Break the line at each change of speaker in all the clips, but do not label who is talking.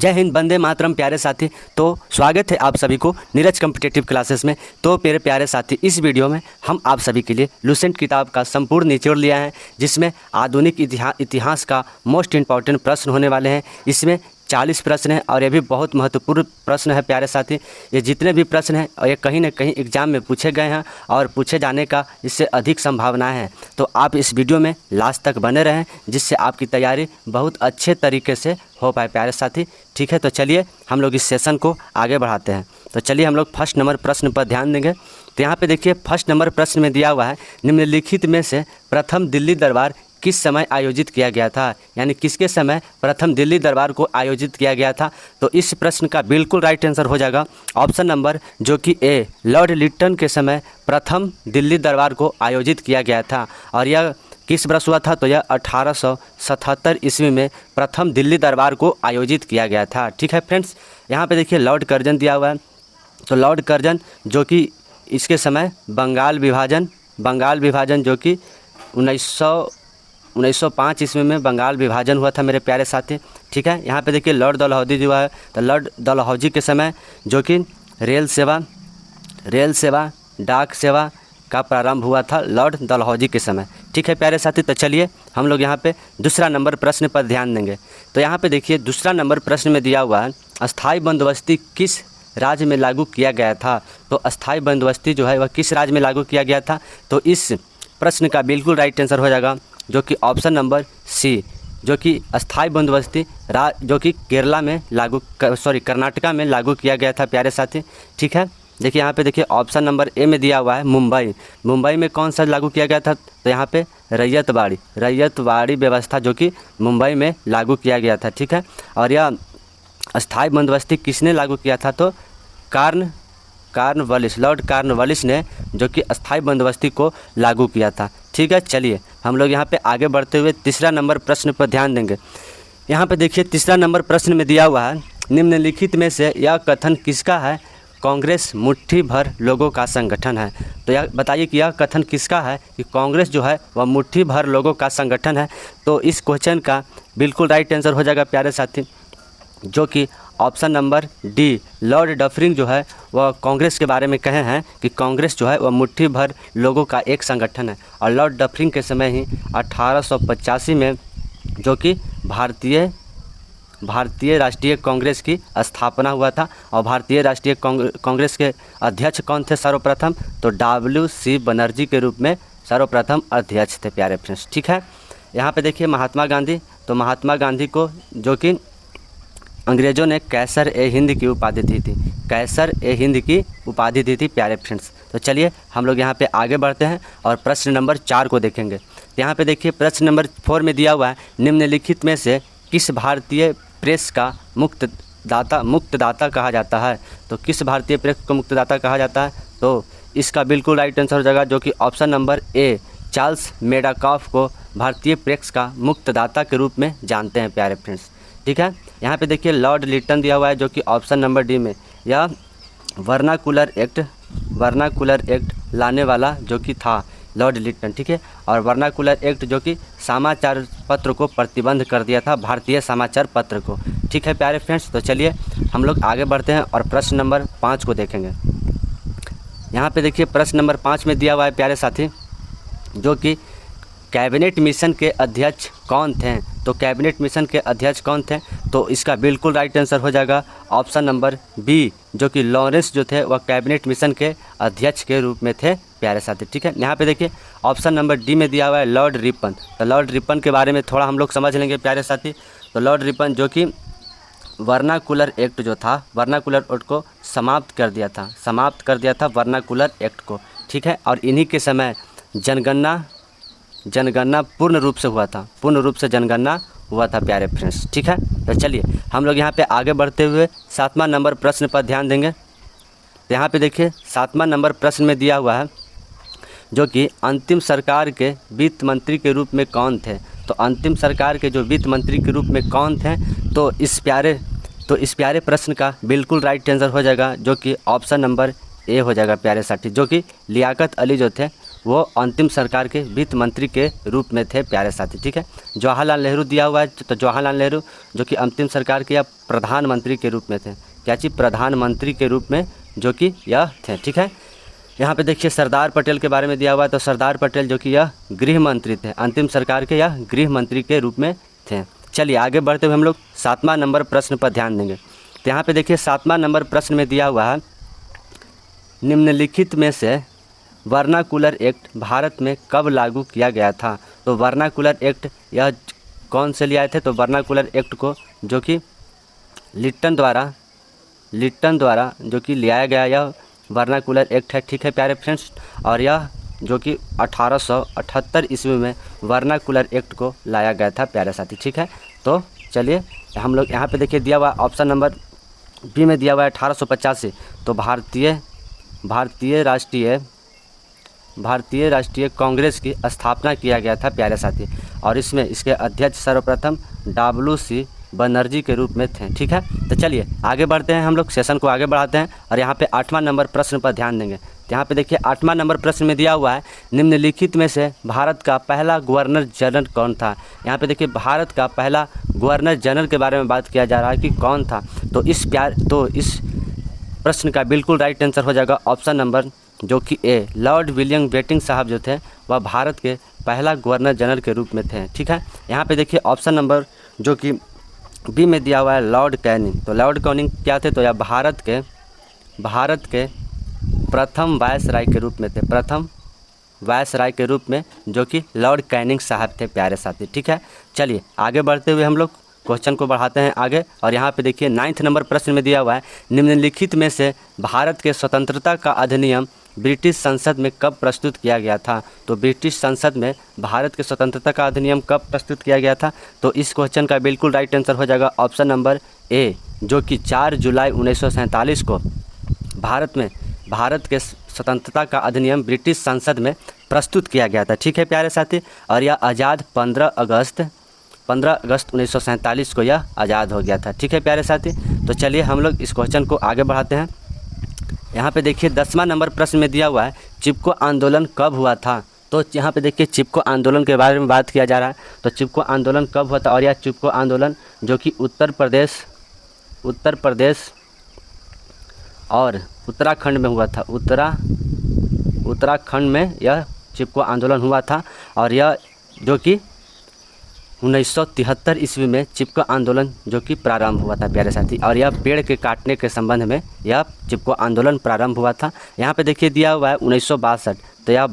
जय हिंद, वंदे मातरम। प्यारे साथी, तो स्वागत है आप सभी को नीरज कॉम्पिटिटिव क्लासेस में। तो मेरे प्यारे साथी, इस वीडियो में हम आप सभी के लिए लुसेंट किताब का संपूर्ण निचोड़ लिया है, जिसमें आधुनिक इतिहास का मोस्ट इम्पॉर्टेंट प्रश्न होने वाले हैं। इसमें 40 प्रश्न हैं और ये भी बहुत महत्वपूर्ण प्रश्न है प्यारे साथी। ये जितने भी प्रश्न हैं और ये कहीं ना कहीं एग्जाम में पूछे गए हैं और पूछे जाने का इससे अधिक संभावनाएं हैं। तो आप इस वीडियो में लास्ट तक बने रहें, जिससे आपकी तैयारी बहुत अच्छे तरीके से हो पाए प्यारे साथी। ठीक है, तो चलिए हम लोग इस सेशन को आगे बढ़ाते हैं। तो चलिए हम लोग फर्स्ट नंबर प्रश्न पर ध्यान देंगे। तो यहाँ पे देखिए, फर्स्ट नंबर प्रश्न में दिया हुआ है, निम्नलिखित में से प्रथम दिल्ली दरबार किस समय आयोजित किया गया था, यानी किसके समय प्रथम दिल्ली दरबार को आयोजित किया गया था। तो इस प्रश्न का बिल्कुल राइट आंसर हो जाएगा ऑप्शन नंबर, जो कि ए, लॉर्ड लिटन के समय प्रथम दिल्ली दरबार को आयोजित किया गया था। और यह किस वर्ष हुआ था, तो यह 1877 ईस्वी में प्रथम दिल्ली दरबार को आयोजित किया गया था। ठीक है फ्रेंड्स, यहाँ पे देखिए लॉर्ड कर्जन दिया हुआ है। तो लॉर्ड कर्जन, जो कि इसके समय बंगाल विभाजन जो कि 1905 ईस्वी में बंगाल विभाजन हुआ था मेरे प्यारे साथी। ठीक है, यहाँ पे देखिए लॉर्ड डलहौजी जो है, तो लॉर्ड डलहौजी के समय जो कि रेल सेवा डाक सेवा का प्रारंभ हुआ था लॉर्ड डलहौजी के समय। ठीक है प्यारे साथी, तो चलिए हम लोग यहाँ पे दूसरा नंबर प्रश्न पर ध्यान देंगे। तो यहाँ पे देखिए दूसरा नंबर प्रश्न में दिया हुआ है, अस्थाई बंदोबस्ती किस राज्य में लागू किया गया था। तो अस्थाई बंदोबस्ती जो है वह किस राज्य में लागू किया गया था। तो इस प्रश्न का बिल्कुल राइट आंसर हो जाएगा, जो कि ऑप्शन नंबर सी, जो कि अस्थाई बंदोबस्ती जो कि कर्नाटका में लागू किया गया था प्यारे साथी। ठीक है, देखिए यहाँ पे देखिए ऑप्शन नंबर ए में दिया हुआ है मुंबई में कौन सा लागू किया गया था। तो यहाँ पे रैयतवाड़ी व्यवस्था जो कि मुंबई में लागू किया गया था। ठीक है, और यह अस्थाई बंदोबस्ती किसने लागू किया था, तो लॉर्ड कॉर्नवालिस ने जो कि अस्थाई बंदोबस्ती को लागू किया था। ठीक है, चलिए हम लोग यहाँ पे आगे बढ़ते हुए तीसरा नंबर प्रश्न पर ध्यान देंगे। यहाँ पे देखिए तीसरा नंबर प्रश्न में दिया हुआ है, निम्नलिखित में से यह कथन किसका है, कांग्रेस मुट्ठी भर लोगों का संगठन है। तो यह बताइए कि यह कथन किसका है कि कांग्रेस जो है वह मुट्ठी भर लोगों का संगठन है। तो इस क्वेश्चन का बिल्कुल राइट आंसर हो जाएगा प्यारे साथी, जो कि option number D, Lord Dufferin जो है वह कांग्रेस के बारे में कहे हैं कि कांग्रेस जो है वह मुट्ठी भर लोगों का एक संगठन है। और लॉर्ड डफरिन के समय ही 1885 में जो कि भारतीय राष्ट्रीय कांग्रेस की स्थापना हुआ था। और भारतीय राष्ट्रीय कांग्रेस के अध्यक्ष कौन थे सर्वप्रथम, तो WC बनर्जी के रूप में सर्वप्रथम अध्यक्ष थे प्यारे फ्रेंड्स। ठीक है, यहाँ पे देखिए महात्मा गांधी, तो महात्मा गांधी को जो कि अंग्रेज़ों ने कैसर ए हिंद की उपाधि दी थी प्यारे फ्रेंड्स। तो चलिए हम लोग यहाँ पे आगे बढ़ते हैं और प्रश्न नंबर 4 को देखेंगे। यहाँ पे देखिए प्रश्न नंबर 4 में दिया हुआ है, निम्नलिखित में से किस भारतीय प्रेस का मुक्तदाता कहा जाता है। तो किस भारतीय प्रेस को मुक्तदाता कहा जाता है, तो इसका बिल्कुल राइट आंसर हो जाएगा, जो कि ऑप्शन नंबर ए, चार्ल्स मेडाकॉफ को भारतीय प्रेस का मुक्तदाता के रूप में जानते हैं प्यारे फ्रेंड्स। ठीक है, यहाँ पे देखिए लॉर्ड लिटन दिया हुआ है, जो कि ऑप्शन नंबर डी में यह वर्नाकुलर एक्ट लाने वाला जो कि था लॉर्ड लिटन। ठीक है, और वर्नाकुलर एक्ट जो कि समाचार पत्र को प्रतिबंध कर दिया था, भारतीय समाचार पत्र को। ठीक है प्यारे फ्रेंड्स, तो चलिए हम लोग आगे बढ़ते हैं और प्रश्न नंबर 5 को देखेंगे। यहाँ पे देखिए प्रश्न नंबर 5 में दिया हुआ है प्यारे साथी, जो कि कैबिनेट मिशन के अध्यक्ष कौन थे। तो कैबिनेट मिशन के अध्यक्ष कौन थे, तो इसका बिल्कुल राइट आंसर हो जाएगा ऑप्शन नंबर बी, जो कि लॉरेंस जो थे वह कैबिनेट मिशन के अध्यक्ष के रूप में थे प्यारे साथी। ठीक है, यहाँ पे देखिए ऑप्शन नंबर डी में दिया हुआ है लॉर्ड रिपन। तो लॉर्ड रिपन के बारे में थोड़ा हम लोग समझ लेंगे प्यारे साथी। तो लॉर्ड रिपन जो कि वर्नाकुलर एक्ट जो था, वर्नाकुलर एक्ट को समाप्त कर दिया था वर्नाकुलर एक्ट को। ठीक है, और इन्हीं के समय जनगणना पूर्ण रूप से जनगणना हुआ था प्यारे फ्रेंड्स। ठीक है, तो चलिए हम लोग यहाँ पे आगे बढ़ते हुए 7वां नंबर प्रश्न पर ध्यान देंगे। तो यहाँ पे देखिए 7वां नंबर प्रश्न में दिया हुआ है, जो कि अंतिम सरकार के वित्त मंत्री के रूप में कौन थे। तो अंतिम सरकार के जो वित्त मंत्री के रूप में कौन थे, तो इस प्यारे प्रश्न का बिल्कुल राइट आंसर हो जाएगा, जो कि ऑप्शन नंबर ए हो जाएगा प्यारे साथी, जो कि लियाकत अली जो थे वो अंतिम सरकार के वित्त मंत्री के रूप में थे प्यारे साथी। ठीक है, जवाहरलाल नेहरू दिया हुआ है, तो जवाहरलाल नेहरू जो कि अंतिम सरकार के या प्रधानमंत्री के रूप में थे, क्या चीज़, प्रधानमंत्री के रूप में जो कि यह थे। ठीक है, यहाँ पे देखिए सरदार पटेल के बारे में दिया हुआ है, तो सरदार पटेल जो कि यह गृह मंत्री थे, अंतिम सरकार के या गृह मंत्री के रूप में थे। चलिए आगे बढ़ते हुए हम लोग 7वां नंबर प्रश्न पर ध्यान देंगे। तो यहाँ पे देखिए 7वां नंबर प्रश्न में दिया हुआ है, निम्नलिखित में से वर्नाकुलर एक्ट भारत में कब लागू किया गया था। तो वर्नाकुलर एक्ट यह कौन से ले आए थे, तो वर्नाकुलर एक्ट को जो कि लिट्टन द्वारा जो कि ले आया गया यह वर्नाकुलर एक्ट है। ठीक है प्यारे फ्रेंड्स, और यह जो कि 1878 ईस्वी में वर्नाकुलर एक्ट को लाया गया था प्यारे साथी। ठीक है, तो चलिए हम लोग यहाँ पे देखिए दिया हुआ ऑप्शन नंबर बी में दिया हुआ है 1885। तो भारतीय राष्ट्रीय कांग्रेस की स्थापना किया गया था प्यारे साथी, और इसमें इसके अध्यक्ष सर्वप्रथम WC बनर्जी के रूप में थे। ठीक है, तो चलिए आगे बढ़ते हैं, हम लोग सेशन को आगे बढ़ाते हैं और यहाँ पे 8वां नंबर प्रश्न पर ध्यान देंगे। तो यहाँ पे देखिए 8वां नंबर प्रश्न में दिया हुआ है, निम्नलिखित में से भारत का पहला गवर्नर जनरल कौन था। यहाँ पे देखिए भारत का पहला गवर्नर जनरल के बारे में बात किया जा रहा है कि कौन था। तो इस प्रश्न का बिल्कुल राइट आंसर हो जाएगा ऑप्शन नंबर जो कि ए, लॉर्ड विलियम बेंटिंक साहब जो थे वह भारत के पहला गवर्नर जनरल के रूप में थे। ठीक है, यहाँ पे देखिए ऑप्शन नंबर जो कि बी में दिया हुआ है लॉर्ड कैनिंग। तो लॉर्ड कैनिंग क्या थे, तो यह भारत के प्रथम वायसराय के रूप में थे, प्रथम वायसराय के रूप में जो कि लॉर्ड कैनिंग साहब थे प्यारे साथी। ठीक है, चलिए आगे बढ़ते हुए हम लोग क्वेश्चन को बढ़ाते हैं आगे, और यहाँ पे देखिए 9 नंबर प्रश्न में दिया हुआ है, निम्नलिखित में से भारत के स्वतंत्रता का अधिनियम ब्रिटिश संसद में कब प्रस्तुत किया गया था। तो ब्रिटिश संसद में भारत के स्वतंत्रता का अधिनियम कब प्रस्तुत किया गया था। तो इस क्वेश्चन का बिल्कुल राइट आंसर हो जाएगा ऑप्शन नंबर ए, जो कि 4 जुलाई 1947 को भारत के स्वतंत्रता का अधिनियम ब्रिटिश संसद में प्रस्तुत किया गया था। ठीक है प्यारे साथी, और यह आज़ाद 15 अगस्त 1947 को यह आज़ाद हो गया था। ठीक है प्यारे साथी, तो चलिए हम लोग इस क्वेश्चन को आगे बढ़ाते हैं। यहाँ पे देखिए 10वां नंबर प्रश्न में दिया हुआ है, चिपको आंदोलन कब हुआ था। तो यहाँ पे देखिए चिपको आंदोलन के बारे में बात किया जा रहा है। तो चिपको आंदोलन कब हुआ था, और यह चिपको आंदोलन जो कि उत्तर प्रदेश और उत्तराखंड में हुआ था। उत्तराखंड में यह चिपको आंदोलन हुआ था, और यह जो कि 1973 ईस्वी में चिपको आंदोलन जो कि प्रारंभ हुआ था प्यारे साथी, और यह पेड़ के काटने के संबंध में यह चिपको आंदोलन प्रारंभ हुआ था। यहाँ पे देखिए दिया हुआ है 1962। तो यह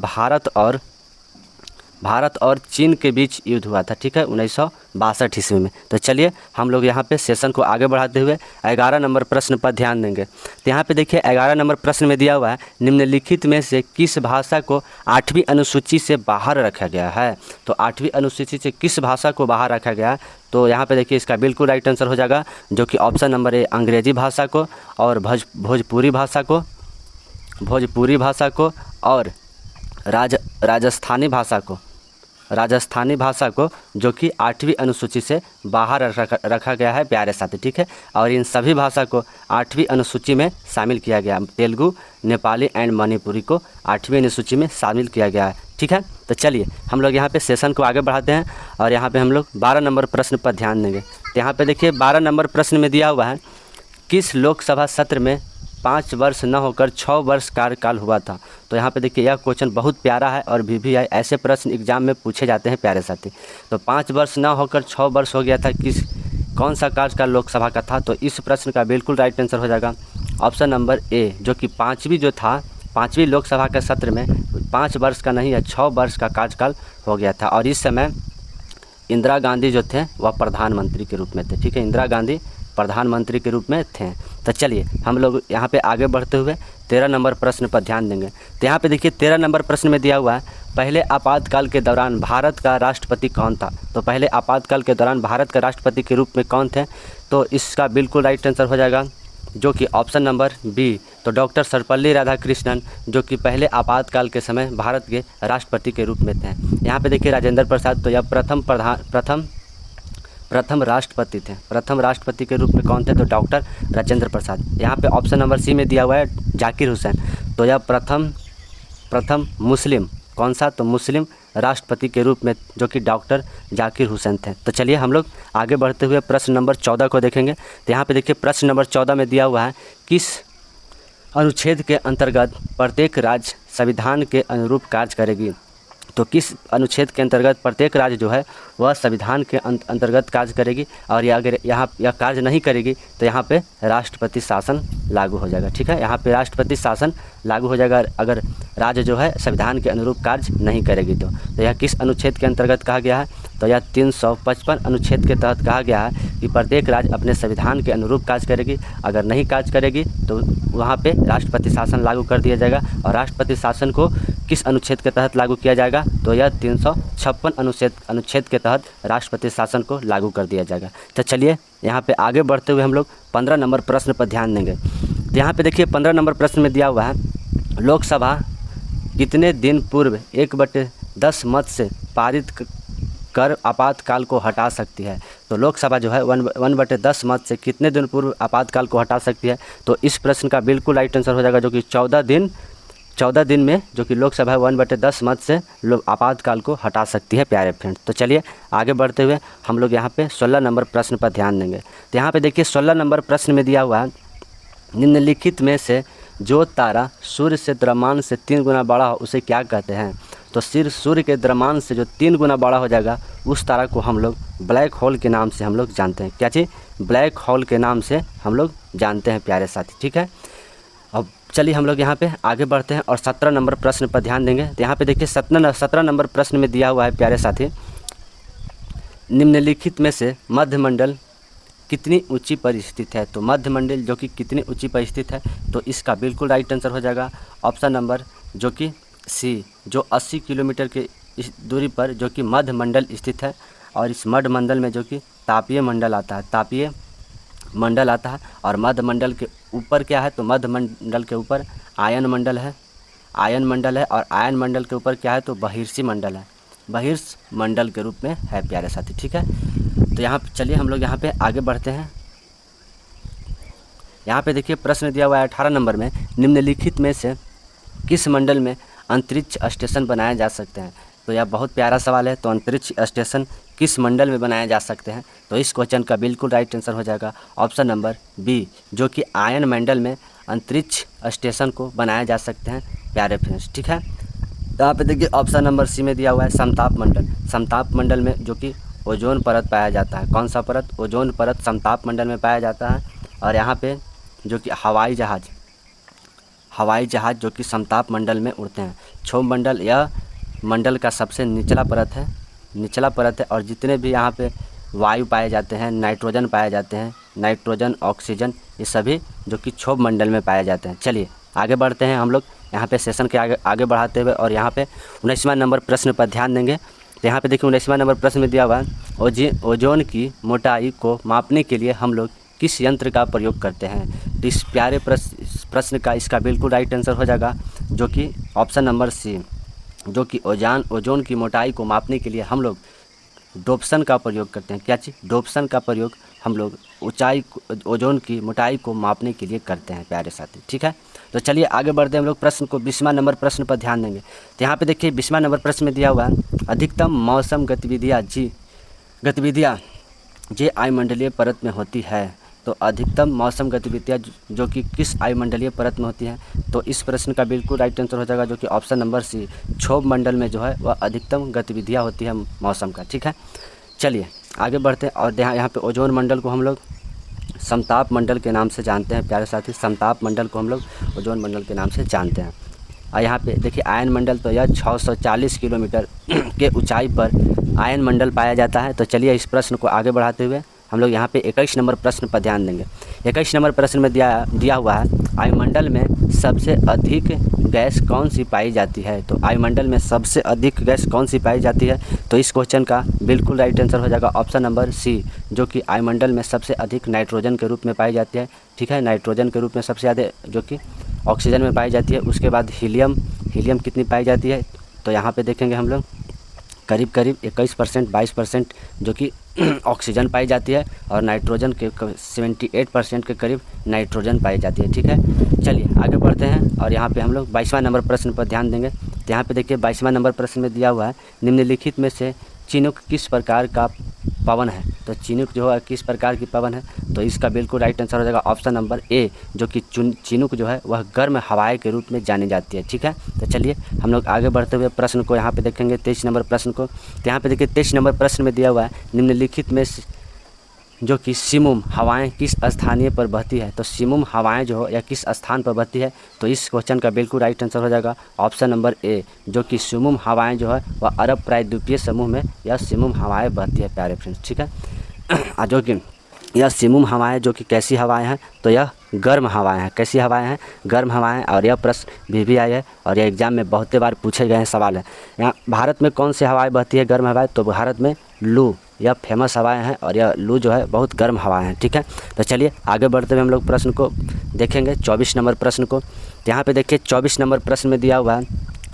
भारत और चीन के बीच युद्ध हुआ था। ठीक है, 1962 ईस्वी में। तो चलिए हम लोग यहाँ पे सेशन को आगे बढ़ाते हुए 11 नंबर प्रश्न पर ध्यान देंगे। तो यहाँ पे देखिए 11 नंबर प्रश्न में दिया हुआ है, निम्नलिखित में से किस भाषा को 8वीं अनुसूची से बाहर रखा गया है। तो 8वीं अनुसूची से किस भाषा को बाहर रखा गया है। तो यहाँ पे देखिए इसका बिल्कुल राइट आंसर हो जाएगा जो कि ऑप्शन नंबर ए, अंग्रेजी भाषा को, और भोजपुरी भाषा को और राजस्थानी भाषा को जो कि 8वीं अनुसूची से बाहर रखा गया है प्यारे साथी। ठीक है, और इन सभी भाषा को 8वीं अनुसूची में शामिल किया गया। तेलुगु, नेपाली एंड मणिपुरी को 8वीं अनुसूची में शामिल किया गया है। ठीक है, तो चलिए हम लोग यहाँ पे सेशन को आगे बढ़ाते हैं, और यहाँ पे हम लोग 12 नंबर प्रश्न पर ध्यान देंगे। तो यहाँ पे देखिए 12 नंबर प्रश्न में दिया हुआ है, किस लोकसभा सत्र में 5 वर्ष न होकर 6 वर्ष कार्यकाल हुआ था। तो यहाँ पे देखिए यह क्वेश्चन बहुत प्यारा है, और VVI ऐसे प्रश्न एग्जाम में पूछे जाते हैं प्यारे साथी। तो 5 वर्ष न होकर 6 वर्ष हो गया था, कौन सा कार्यकाल लोकसभा का था। तो इस प्रश्न का बिल्कुल राइट आंसर हो जाएगा ऑप्शन नंबर ए, जो कि 5वीं लोकसभा के सत्र में 5 वर्ष का नहीं है 6 वर्ष का कार्यकाल हो गया था, और इस समय इंदिरा गांधी जो थे वह प्रधानमंत्री के रूप में थे। ठीक है, इंदिरा गांधी प्रधानमंत्री के रूप में थे। तो चलिए हम लोग यहाँ पे आगे बढ़ते हुए 13 नंबर प्रश्न पर ध्यान देंगे। तो यहाँ पे देखिए 13 नंबर प्रश्न में दिया हुआ है, पहले आपातकाल के दौरान भारत का राष्ट्रपति कौन था। तो पहले आपातकाल के दौरान भारत का राष्ट्रपति के रूप में कौन थे। तो इसका बिल्कुल राइट आंसर हो जाएगा जो कि ऑप्शन नंबर बी, तो डॉक्टर सर्वपल्ली राधाकृष्णन जो कि पहले आपातकाल के समय भारत के राष्ट्रपति के रूप में थे। यहाँ पे देखिए राजेंद्र प्रसाद, तो यह प्रथम राष्ट्रपति थे। प्रथम राष्ट्रपति के रूप में कौन थे, तो डॉक्टर राजेंद्र प्रसाद। यहाँ पे ऑप्शन नंबर सी में दिया हुआ है जाकिर हुसैन, तो यह प्रथम मुस्लिम कौन सा, तो मुस्लिम राष्ट्रपति के रूप में जो कि डॉक्टर जाकिर हुसैन थे। तो चलिए हम लोग आगे बढ़ते हुए प्रश्न नंबर 14 को देखेंगे। तो यहाँ पे देखिए प्रश्न नंबर 14 में दिया हुआ है, किस अनुच्छेद के अंतर्गत प्रत्येक राज्य संविधान के अनुरूप कार्य करेगी। तो किस अनुच्छेद के अंतर्गत प्रत्येक राज्य जो है वह संविधान के अंतर्गत कार्य करेगी, और या अगर यह कार्य नहीं करेगी तो यहाँ पे राष्ट्रपति शासन लागू हो जाएगा। ठीक है, यहाँ पे राष्ट्रपति शासन लागू हो जाएगा अगर राज्य जो है संविधान के अनुरूप कार्य नहीं करेगी। तो यह किस अनुच्छेद के अंतर्गत कहा गया है, तो यह 355 अनुच्छेद के तहत कहा गया है कि प्रत्येक राज्य अपने संविधान के अनुरूप कार्य करेगी। अगर नहीं कार्य करेगी तो वहाँ पे राष्ट्रपति शासन लागू कर दिया जाएगा। और राष्ट्रपति शासन को किस अनुच्छेद के तहत लागू किया जाएगा, तो यह 356 अनुच्छेद के तहत राष्ट्रपति शासन को लागू कर दिया जाएगा। तो चलिए यहाँ पे आगे बढ़ते हुए हम लोग 15 नंबर प्रश्न पर ध्यान देंगे। तो यहाँ पे देखिए 15 नंबर प्रश्न में दिया हुआ है, लोकसभा कितने दिन पूर्व 1/10 मत से पारित कर आपातकाल को हटा सकती है। तो लोकसभा जो है 1/10 मत से कितने दिन पूर्व आपातकाल को हटा सकती है। तो इस प्रश्न का बिल्कुल राइट आंसर हो जाएगा जो कि 14 दिन में जो कि लोकसभा 1/10 मत से लोग आपातकाल को हटा सकती है प्यारे फ्रेंड्स। तो चलिए आगे बढ़ते हुए हम लोग यहाँ पे 16 नंबर प्रश्न पर ध्यान देंगे। तो यहाँ पे देखिए 16 नंबर प्रश्न में दिया हुआ है, निम्नलिखित में से जो तारा सूर्य से द्रव्यमान से 3 गुना बड़ा हो उसे क्या कहते हैं। तो सूर्य के द्रव्यमान से जो 3 गुना बड़ा हो जाएगा उस तारा को हम लोग ब्लैक होल के नाम से हम लोग जानते हैं। क्या चीज़, ब्लैक होल के नाम से हम लोग जानते हैं प्यारे साथी। ठीक है, अब चलिए हम लोग यहाँ पे आगे बढ़ते हैं और 17 नंबर प्रश्न पर ध्यान देंगे। तो यहाँ पे देखिए 17 नंबर प्रश्न में दिया हुआ है प्यारे साथी, निम्नलिखित में से मध्यमंडल कितनी ऊंची पर स्थित है। तो मध्यमंडल जो कि कितनी ऊंची पर स्थित है, तो इसका बिल्कुल राइट आंसर हो जाएगा ऑप्शन नंबर जो कि सी, जो 80 किलोमीटर के इस दूरी पर जो कि मध्यमंडल स्थित है। और इस मध्यमंडल में जो कि तापीय मंडल आता है, और मध्यमंडल के ऊपर क्या है, तो मध्यमंडल के ऊपर आयन मंडल है, और आयन मंडल के ऊपर क्या है, तो बहिर्षी मंडल है, बहिर्ष मंडल के रूप में है प्यारे साथी। ठीक है, तो यहाँ चलिए हम लोग यहाँ पे आगे बढ़ते हैं। यहाँ पे देखिए प्रश्न दिया हुआ है 18 नंबर में, निम्नलिखित में से किस मंडल में अंतरिक्ष स्टेशन बनाए जा सकते हैं। तो यह बहुत प्यारा सवाल है। तो अंतरिक्ष स्टेशन किस मंडल में बनाए जा सकते हैं, तो इस क्वेश्चन का बिल्कुल राइट आंसर हो जाएगा ऑप्शन नंबर बी, जो कि आयन मंडल में अंतरिक्ष स्टेशन को बनाए जा सकते हैं प्यारे फ्रेंड्स। ठीक है, तो यहाँ पे देखिए ऑप्शन नंबर सी में दिया हुआ है समताप मंडल। समताप मंडल में जो कि ओजोन परत पाया जाता है। कौन सा परत, ओजोन परत समताप मंडल में पाया जाता है। और यहाँ पे जो कि हवाई जहाज़ जो कि समताप मंडल में उड़ते हैं। क्षोभ मंडल यह मंडल का सबसे निचला परत है, और जितने भी यहाँ पे वायु पाए जाते हैं, नाइट्रोजन पाए जाते हैं, नाइट्रोजन, ऑक्सीजन, ये सभी जो कि क्षोभ मंडल में पाए जाते हैं। चलिए आगे बढ़ते हैं हम लोग यहाँ पे सेशन के आगे बढ़ाते हुए, और यहाँ पे 19वां नंबर प्रश्न पर ध्यान देंगे। तो यहाँ पे देखिए 19वां नंबर प्रश्न में दिया हुआ है, ओजोन की मोटाई को मापने के लिए हम लोग किस यंत्र का प्रयोग करते हैं। तो इस प्यारे प्रश्न का इसका बिल्कुल राइट आंसर हो जाएगा जो कि ऑप्शन नंबर सी, जो कि ओजोन की मोटाई को मापने के लिए हम लोग डोप्सन का प्रयोग करते हैं। क्या चीज़, डोप्सन का प्रयोग हम लोग ओजोन की मोटाई को मापने के लिए करते हैं प्यारे साथी। ठीक है, तो चलिए आगे बढ़ते हैं हम लोग प्रश्न को 20वां नंबर प्रश्न पर ध्यान देंगे। तो यहाँ पे देखिए 20वां नंबर प्रश्न में दिया हुआ है, अधिकतम मौसम गतिविधियाँ जे आयुमंडलीय परत में होती है। तो अधिकतम मौसम गतिविधियाँ जो कि किस आयुमंडलीय परत में होती हैं, तो इस प्रश्न का बिल्कुल राइट आंसर हो जाएगा जो कि ऑप्शन नंबर सी, क्षोभ मंडल में जो है वह अधिकतम गतिविधियाँ होती है मौसम का। ठीक है, चलिए आगे बढ़ते हैं। और यहाँ पे ओजोन मंडल को हम लोग समताप मंडल के नाम से जानते हैं प्यारे साथी। समताप मंडल को हम लोग ओजोन मंडल के नाम से जानते हैं। और यहाँ पे देखिए आयन मंडल, तो यह 640 किलोमीटर के ऊंचाई पर आयन मंडल पाया जाता है। तो चलिए इस प्रश्न को आगे बढ़ाते हुए हम लोग यहाँ पे 21 नंबर प्रश्न पर ध्यान देंगे। 21 नंबर प्रश्न में दिया हुआ है, वायुमंडल में सबसे अधिक गैस कौन सी पाई जाती है। तो वायुमंडल में सबसे अधिक गैस कौन सी पाई जाती है, तो इस क्वेश्चन का बिल्कुल राइट आंसर हो जाएगा ऑप्शन नंबर सी, जो कि वायुमंडल में सबसे अधिक नाइट्रोजन के रूप में पाई जाती है। ठीक है, नाइट्रोजन के रूप में सबसे ज़्यादा जो कि ऑक्सीजन में पाई जाती है। उसके बाद हीलियम कितनी पाई जाती है, तो यहाँ पे देखेंगे हम लोग करीब 21%, 22% जो कि ऑक्सीजन पाई जाती है, और नाइट्रोजन के 78% के करीब नाइट्रोजन पाई जाती है। ठीक है, चलिए आगे बढ़ते हैं और यहाँ पे हम लोग 22वां नंबर प्रश्न पर ध्यान देंगे। तो तो यहाँ पे देखिए 22वां नंबर प्रश्न में दिया हुआ है, निम्नलिखित में से चिनुक किस प्रकार का पवन है। तो चिनुक जो है किस प्रकार की पवन है, तो इसका बिल्कुल राइट आंसर हो जाएगा ऑप्शन नंबर ए, जो कि चिनुक जो है वह गर्म हवाएं के रूप में जानी जाती है। ठीक है, तो चलिए हम लोग आगे बढ़ते हुए प्रश्न को यहाँ पे देखेंगे 23 नंबर प्रश्न को। तो यहाँ पे देखिए 23 नंबर प्रश्न में दिया हुआ है, निम्नलिखित में जो कि सिमुम हवाएं किस स्थानीय पर बहती है। तो सिमुम हवाएं जो हो या किस स्थान पर बहती है, तो इस क्वेश्चन का बिल्कुल राइट आंसर हो जाएगा ऑप्शन नंबर ए, जो कि सिमुम हवाएं जो है वह अरब प्रायद्वीपीय समूह में यह सिमुम हवाएं बहती है प्यारे फ्रेंड्स। ठीक है, जो कि यह सिमुम हवाएं जो कि कैसी हवाएं हैं, तो यह गर्म हवाएं हैं। कैसी हवाएं हैं? गर्म हवाएं। और यह प्रश्न भी आई है और यह एग्जाम में बहुत बार पूछे गए हैं सवाल है। यहाँ भारत में कौन सी हवाएं बहती है गर्म हवाएं, तो भारत में लू, यह फेमस हवाएं हैं और यह लू जो है बहुत गर्म हवाएं हैं। ठीक है, तो चलिए आगे बढ़ते हुए हम लोग प्रश्न को देखेंगे 24 नंबर प्रश्न को। यहाँ पे देखिए 24 नंबर प्रश्न में दिया हुआ है,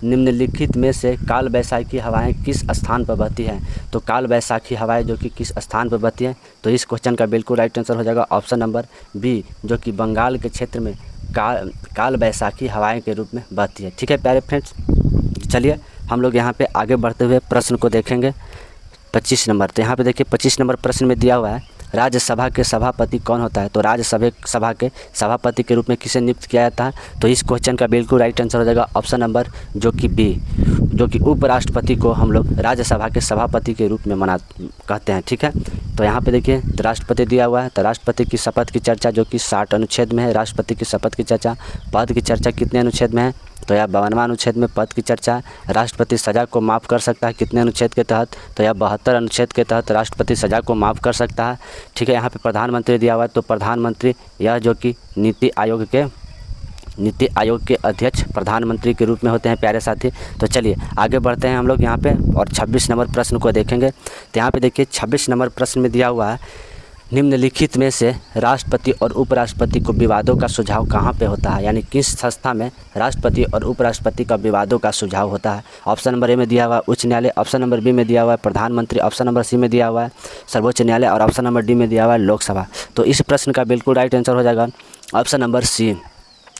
निम्नलिखित में से काल वैशाखी हवाएं किस स्थान पर बहती हैं। तो काल वैशाखी हवाएं जो कि किस स्थान पर बहती हैं, तो इस क्वेश्चन का बिल्कुल राइट आंसर हो जाएगा ऑप्शन नंबर बी, जो कि बंगाल के क्षेत्र में काल वैशाखी हवाएं के रूप में बहती है। ठीक है प्यारे फ्रेंड्स, चलिए हम लोग यहाँ पे आगे बढ़ते हुए प्रश्न को देखेंगे 25 नंबर। तो यहाँ पे देखिए 25 नंबर प्रश्न में दिया हुआ है, राज्यसभा के सभापति कौन होता है। तो राज्यसभा के सभापति के रूप में किसे नियुक्त किया जाता है, तो इस क्वेश्चन का बिल्कुल राइट आंसर हो जाएगा ऑप्शन नंबर जो कि बी, जो कि उपराष्ट्रपति को हम लोग राज्यसभा के सभापति के रूप में कहते हैं। ठीक है, तो यहाँ पे देखिए राष्ट्रपति दिया हुआ है, तो राष्ट्रपति की शपथ की चर्चा जो कि 60 अनुच्छेद में है। राष्ट्रपति की शपथ की चर्चा, पद की चर्चा कितने अनुच्छेद में है, तो यह 52वां अनुच्छेद में पद की चर्चा है। राष्ट्रपति सज़ा को माफ़ कर सकता है कितने अनुच्छेद के तहत, तो यह 72 अनुच्छेद के तहत राष्ट्रपति सज़ा को माफ़ कर सकता है। ठीक है, यहाँ पे प्रधानमंत्री दिया हुआ है, तो प्रधानमंत्री यह जो कि नीति आयोग के अध्यक्ष प्रधानमंत्री के रूप में होते हैं प्यारे साथी। तो चलिए आगे बढ़ते हैं हम लोग यहाँ पे और 26 नंबर प्रश्न को देखेंगे। तो यहाँ पे देखिए 26 नंबर प्रश्न में दिया हुआ है, निम्नलिखित में से राष्ट्रपति और उपराष्ट्रपति को विवादों का सुझाव कहाँ पे होता है, यानी किस संस्था में राष्ट्रपति और उपराष्ट्रपति का विवादों का सुझाव होता है। ऑप्शन नंबर ए में दिया हुआ है उच्च न्यायालय, ऑप्शन नंबर बी में दिया हुआ है प्रधानमंत्री, ऑप्शन नंबर सी में दिया हुआ है सर्वोच्च न्यायालय और ऑप्शन नंबर डी में दिया हुआ है लोकसभा। तो इस प्रश्न का बिल्कुल राइट आंसर हो जाएगा ऑप्शन नंबर सी,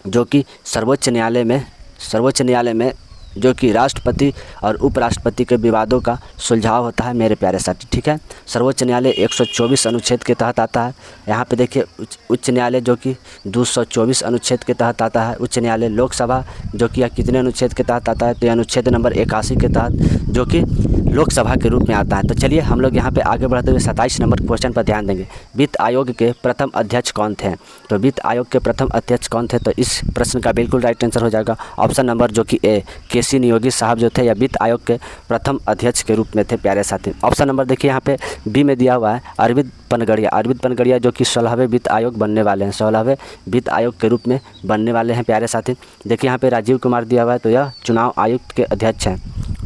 जो कि सर्वोच्च न्यायालय में जो कि राष्ट्रपति और उपराष्ट्रपति के विवादों का सुलझाव होता है मेरे प्यारे साथी। ठीक है, सर्वोच्च न्यायालय 124 अनुच्छेद के तहत आता है। यहाँ पे देखिए उच्च न्यायालय जो कि 224 अनुच्छेद के तहत आता है। उच्च न्यायालय लोकसभा जो कि कितने अनुच्छेद के तहत आता है, तो अनुच्छेद नंबर 81 के तहत जो कि लोकसभा के रूप में आता है। तो चलिए हम लोग यहाँ पे आगे बढ़ते हुए 27 नंबर क्वेश्चन पर ध्यान देंगे, वित्त आयोग के प्रथम अध्यक्ष कौन थे। तो वित्त आयोग के प्रथम अध्यक्ष कौन थे, तो इस प्रश्न का बिल्कुल राइट आंसर हो जाएगा ऑप्शन नंबर जो कि ए, केसी नियोगी साहब जो थे या वित्त आयोग के प्रथम अध्यक्ष के रूप में थे प्यारे साथी। ऑप्शन नंबर देखिए यहाँ पे बी में दिया हुआ है अरविंद पनगड़िया जो कि 16वें वित्त आयोग बनने वाले हैं, 16वें वित्त आयोग के रूप में बनने वाले हैं प्यारे साथी। देखिए यहाँ पे राजीव कुमार दिया हुआ है, तो यह चुनाव आयुक्त के अध्यक्ष हैं,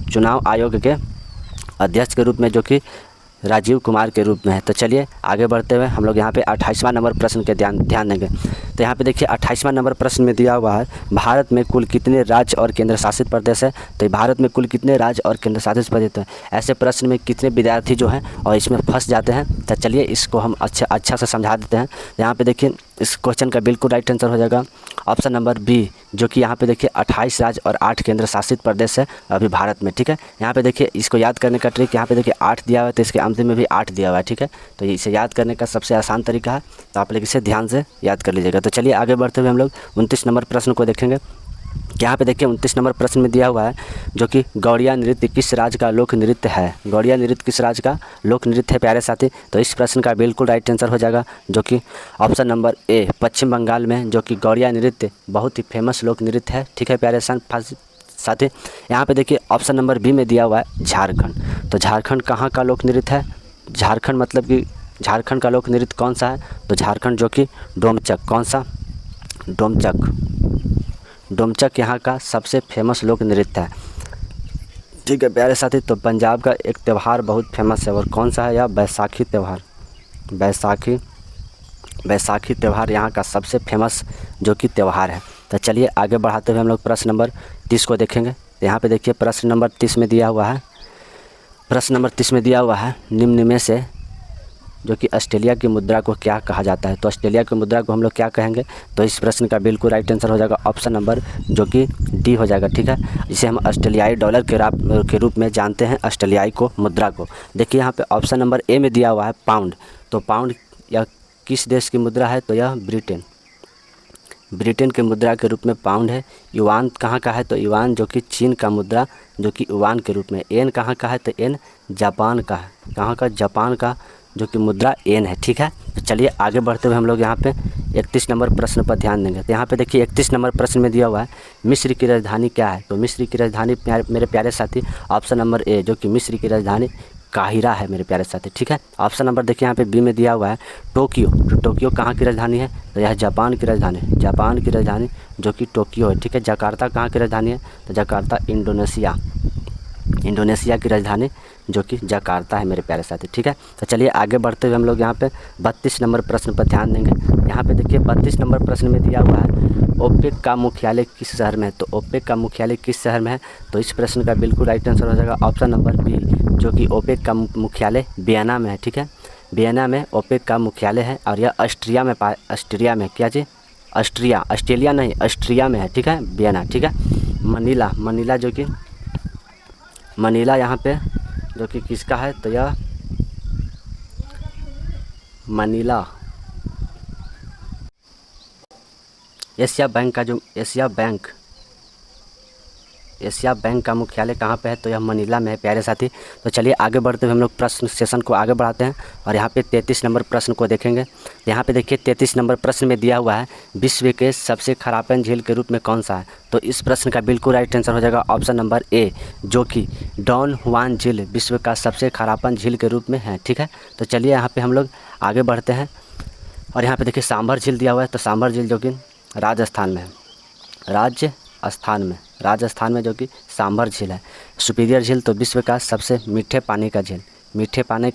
चुनाव आयोग के अध्यक्ष के रूप में जो कि राजीव कुमार के रूप में है। तो चलिए आगे बढ़ते हुए हम लोग यहाँ पे 28वां नंबर प्रश्न के ध्यान देंगे। तो यहाँ पे देखिए 28वां नंबर प्रश्न में दिया हुआ है, भारत में कुल कितने राज्य और केंद्र शासित प्रदेश है। तो भारत में कुल कितने राज्य और केंद्र शासित प्रदेश है, ऐसे प्रश्न में कितने विद्यार्थी जो हैं और इसमें फंस जाते हैं। तो चलिए इसको हम अच्छा से समझा देते हैं। यहाँ पे देखिए इस क्वेश्चन का बिल्कुल राइट आंसर हो जाएगा ऑप्शन नंबर बी, जो कि यहाँ पे देखिए 28 राज्य और 8 केंद्र शासित प्रदेश है अभी भारत में। ठीक है, यहाँ पे देखिए इसको याद करने का ट्रिक, यहाँ पे देखिए 8 दिया हुआ है, तो इसके अंत में भी 8 दिया हुआ है। ठीक है, तो इसे याद करने का सबसे आसान तरीका है, तो आप लोग इसे ध्यान से याद कर लीजिएगा। तो चलिए आगे बढ़ते हुए हम लोग 29 नंबर प्रश्न को देखेंगे। यहाँ पे देखिए 29 नंबर प्रश्न में दिया हुआ है, जो कि गौड़िया नृत्य किस राज्य का लोक नृत्य है। गौड़िया नृत्य किस राज्य का लोक नृत्य है प्यारे साथी। तो इस प्रश्न का बिल्कुल राइट आंसर हो जाएगा जो कि ऑप्शन नंबर ए, पश्चिम बंगाल में जो कि गौड़िया नृत्य बहुत ही फेमस लोक नृत्य है। ठीक है प्यारे साथी, यहाँ पे देखिए ऑप्शन नंबर बी में दिया हुआ है झारखंड। तो झारखंड कहाँ का लोक नृत्य है, झारखंड मतलब कि झारखंड का लोक नृत्य कौन सा है, तो झारखंड जो कि डोमचक, कौन सा, डोमचक यहाँ का सबसे फेमस लोक नृत्य है। ठीक है प्यारे साथी, तो पंजाब का एक त्यौहार बहुत फेमस है और कौन सा है, यह बैसाखी त्यौहार। बैसाखी त्यौहार यहाँ का सबसे फेमस जो कि त्यौहार है। तो चलिए आगे बढ़ाते हुए हम लोग प्रश्न नंबर 30 को देखेंगे। यहाँ पे देखिए प्रश्न नंबर 30 में दिया हुआ है, निम्न में से जो कि ऑस्ट्रेलिया की मुद्रा को क्या कहा जाता है? तो ऑस्ट्रेलिया की मुद्रा को हम लोग क्या कहेंगे? तो इस प्रश्न का बिल्कुल राइट आंसर हो जाएगा ऑप्शन नंबर जो कि डी हो जाएगा, ठीक है। इसे हम ऑस्ट्रेलियाई डॉलर के रूप में जानते हैं, ऑस्ट्रेलियाई को मुद्रा को। देखिए यहाँ पे ऑप्शन नंबर ए में दिया हुआ है पाउंड। तो पाउंड यह किस देश की मुद्रा है? तो यह ब्रिटेन की मुद्रा के रूप में पाउंड है। युआन कहाँ का है? तो युआन जो कि चीन का मुद्रा जो कि युआन के रूप में। एन कहाँ का है? तो एन जापान का है। कहाँ का? जापान का जो कि मुद्रा एन है, ठीक है। तो चलिए आगे बढ़ते हुए हम लोग यहाँ पे 31 नंबर प्रश्न पर ध्यान देंगे। तो यहाँ पे देखिए 31 नंबर प्रश्न में दिया हुआ है मिस्र की राजधानी क्या है? तो मिस्र की राजधानी मेरे प्यारे साथी ऑप्शन नंबर ए जो कि मिस्र की राजधानी काहिरा है मेरे प्यारे साथी, ठीक है। ऑप्शन नंबर देखिए यहाँ पे बी में दिया हुआ है टोक्यो। तो टोक्यो कहाँ की राजधानी है? तो यह जापान की राजधानी है। जापान की राजधानी जो कि टोक्यो है, ठीक है। जकार्ता कहाँ की राजधानी है? तो जकार्ता इंडोनेशिया की राजधानी जो कि जकार्ता है मेरे प्यारे साथी, ठीक है। तो चलिए आगे बढ़ते हुए हम लोग यहाँ पे 32 नंबर प्रश्न पर ध्यान देंगे। यहाँ पे देखिए 32 नंबर प्रश्न में दिया हुआ है ओपेक का मुख्यालय किस शहर में है? तो ओपेक का मुख्यालय किस शहर में है? तो इस प्रश्न का बिल्कुल राइट आंसर हो जाएगा ऑप्शन नंबर बी जो कि ओपेक का मुख्यालय वियना में है, ठीक है। वियना में ओपेक का मुख्यालय है और यह ऑस्ट्रिया में क्या जी? ऑस्ट्रेलिया नहीं, ऑस्ट्रिया में है, ठीक है। वियना, ठीक है। मनीला जो कि मनीला यहाँ पे जो कि किसका है? तो यह मनीला एशिया बैंक का मुख्यालय कहाँ पे है? तो यह मनीला में है प्यारे साथी। तो चलिए आगे बढ़ते हुए हम लोग प्रश्न सेशन को आगे बढ़ाते हैं और यहाँ पे 33 नंबर प्रश्न को देखेंगे। यहाँ पे देखिए 33 नंबर प्रश्न में दिया हुआ है विश्व के सबसे खरापन झील के रूप में कौन सा है? तो इस प्रश्न का बिल्कुल राइट आंसर हो जाएगा ऑप्शन नंबर ए जो कि डॉन हुआन झील विश्व का सबसे खरापन झील के रूप में है, ठीक है। तो चलिए यहाँ पे हम लोग आगे बढ़ते हैं और यहाँ पे देखिए सांभर झील दिया हुआ है। तो सांभर झील जो कि राजस्थान में है, राजस्थान में जो कि सांभर झील है। सुपीरियर झील तो विश्व का सबसे मीठे पानी का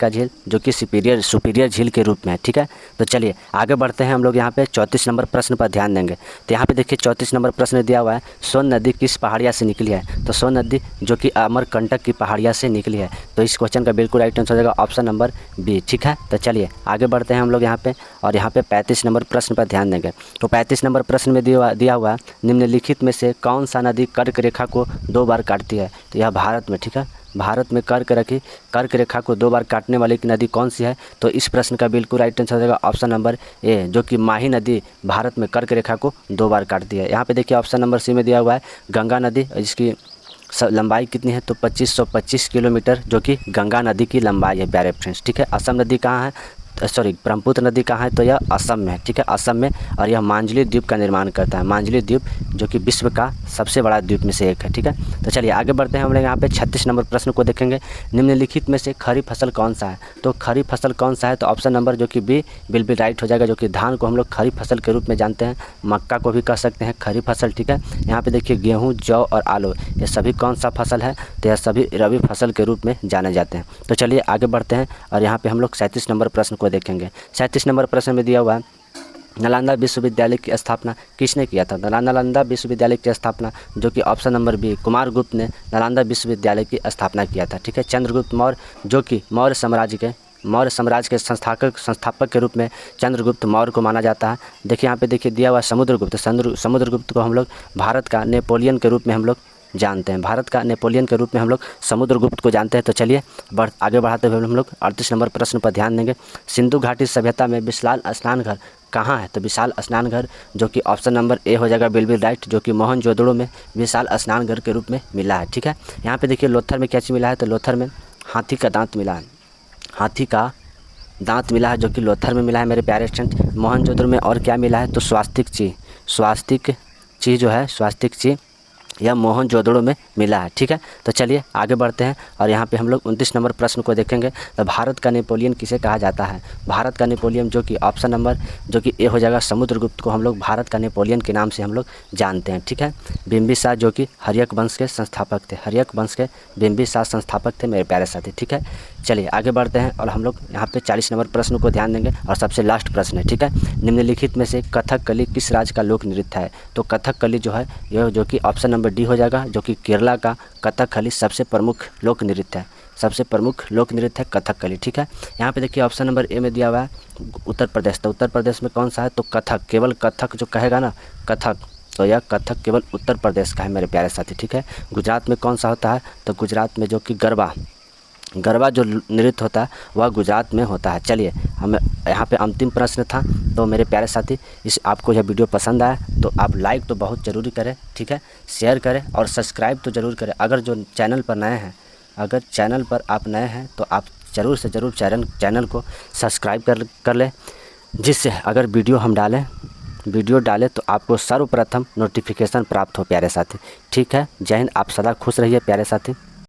झील जो कि सुपीरियर झील के रूप में है, ठीक है। तो चलिए आगे बढ़ते हैं हम लोग यहाँ पे 34 नंबर प्रश्न पर ध्यान देंगे। तो यहाँ पे देखिए 34 नंबर प्रश्न दिया हुआ है सोन नदी किस पहाड़िया से निकली है? तो सोन नदी जो कि अमरकंटक की पहाड़िया से निकली है। तो इस क्वेश्चन का बिल्कुल राइट आंसर हो जाएगा ऑप्शन नंबर बी, ठीक है। तो चलिए आगे बढ़ते हैं हम लोग यहाँ पे और यहाँ पे 35 नंबर प्रश्न पर ध्यान देंगे। तो 35 नंबर प्रश्न में दिया हुआ है निम्नलिखित में से कौन सा नदी कर्क रेखा को 2 बार काटती है? तो यह भारत में, ठीक है। भारत में कर्क रेखा को 2 बार काटने वाली नदी कौन सी है? तो इस प्रश्न का बिल्कुल राइट आंसर हो जाएगा ऑप्शन नंबर ए जो कि माही नदी भारत में कर्क रेखा को 2 बार काटती है। यहाँ पे देखिए ऑप्शन नंबर सी में दिया हुआ है गंगा नदी, जिसकी लंबाई कितनी है? तो 2525 किलोमीटर जो कि गंगा नदी की लंबाई है प्यारे फ्रेंड्स, ठीक है। असम नदी कहाँ है? ब्रह्मपुत्र नदी कहाँ है? तो यह असम में है, ठीक है, असम में। और यह मांझली द्वीप का निर्माण करता है, मांझली द्वीप जो कि विश्व का सबसे बड़ा द्वीप में से एक है, ठीक है। तो चलिए आगे बढ़ते हैं हम लोग यहाँ पे 36 नंबर प्रश्न को देखेंगे। निम्नलिखित में से खरीफ फसल कौन सा है? तो खरीफ फसल कौन सा है? तो ऑप्शन नंबर जो कि बी बिल्कुल राइट हो जाएगा, जो कि धान को हम लोग खरीफ फसल के रूप में जानते हैं, मक्का को भी कह सकते हैं खरीफ फसल, ठीक है। यहाँ पे देखिए गेहूँ, जौ और आलू ये सभी कौन सा फसल है? तो यह सभी रबी फसल के रूप में जाने जाते हैं। तो चलिए आगे बढ़ते हैं और यहाँ पे हम लोग 37 नंबर प्रश्न को देखेंगे। 37 नंबर प्रश्न में दिया हुआ है नालंदा विश्वविद्यालय की स्थापना किसने किया था? नालंदा विश्वविद्यालय की स्थापना जो कि ऑप्शन नंबर बी कुमारगुप्त ने नालंदा विश्वविद्यालय की स्थापना किया था, ठीक है। चंद्रगुप्त मौर्य जो कि मौर्य साम्राज्य के संस्थापक के रूप में चंद्रगुप्त मौर्य को माना जाता है। देखिए यहाँ पे देखिए दिया हुआ समुद्रगुप्त को हम लोग भारत का नेपोलियन के रूप में हम लोग जानते हैं, भारत का नेपोलियन के रूप में हम लोग समुद्रगुप्त को जानते हैं। तो चलिए आगे बढ़ाते हुए हम लोग 38 नंबर प्रश्न पर ध्यान देंगे। सिंधु घाटी सभ्यता में विशाल स्नानघर कहाँ है? तो विशाल स्नानघर जो कि ऑप्शन नंबर ए हो जाएगा बिल्कुल राइट, जो कि मोहनजोदड़ो में विशाल स्नानघर के रूप में मिला है, ठीक है। यहाँ पे देखिए लोथर में क्या चीज़ मिला है? तो लोथर में हाथी का दांत मिला है, जो कि लोथर में मिला है मेरे प्यारे स्टूडेंट। मोहनजोदड़ो में और क्या मिला है? तो स्वास्तिक चिन्ह यह मोहनजोदड़ो में मिला है, ठीक है। तो चलिए आगे बढ़ते हैं और यहाँ पे हम लोग 29 नंबर प्रश्न को देखेंगे। तो भारत का नेपोलियन किसे कहा जाता है? भारत का नेपोलियन जो कि ऑप्शन नंबर जो कि ए हो जाएगा समुद्रगुप्त को हम लोग भारत का नेपोलियन के नाम से हम लोग जानते हैं, ठीक है। बिम्बिसार जो कि हर्यक वंश के संस्थापक थे मेरे प्यारे साथी, ठीक है। चलिए आगे बढ़ते हैं और हम लोग यहाँ पे 40 नंबर प्रश्न को ध्यान देंगे और सबसे लास्ट प्रश्न है, ठीक है। निम्नलिखित में से कथकली किस राज्य का लोक नृत्य है? तो कथकली जो है यह जो कि ऑप्शन नंबर डी हो जाएगा, जो कि केरला का कथकली सबसे प्रमुख लोक नृत्य है। सबसे प्रमुख लोक नृत्य है कथकली। ठीक है, यहाँ पे देखिए ऑप्शन नंबर ए में दिया हुआ है उत्तर प्रदेश। तो उत्तर प्रदेश में कौन सा है? तो कथक, केवल कथक जो कहेगा ना कथक, तो यह कथक केवल उत्तर प्रदेश का है मेरे प्यारे साथी। ठीक है, गुजरात में कौन सा होता है? तो गुजरात में जो कि गरबा, गरबा जो नृत्य होता है वह गुजरात में होता है। चलिए, हमें यहाँ पे अंतिम प्रश्न था। तो मेरे प्यारे साथी, इस आपको यह वीडियो पसंद आया तो आप लाइक तो बहुत ज़रूरी करें, ठीक है, शेयर करें और सब्सक्राइब तो ज़रूर करें। अगर जो चैनल पर नए हैं, अगर चैनल पर आप नए हैं तो आप ज़रूर से ज़रूर चैनल को सब्सक्राइब कर लें, जिससे अगर वीडियो डालें तो आपको सर्वप्रथम नोटिफिकेशन प्राप्त हो प्यारे साथी। ठीक है, जय हिंद, आप सदा खुश रहिए प्यारे साथी।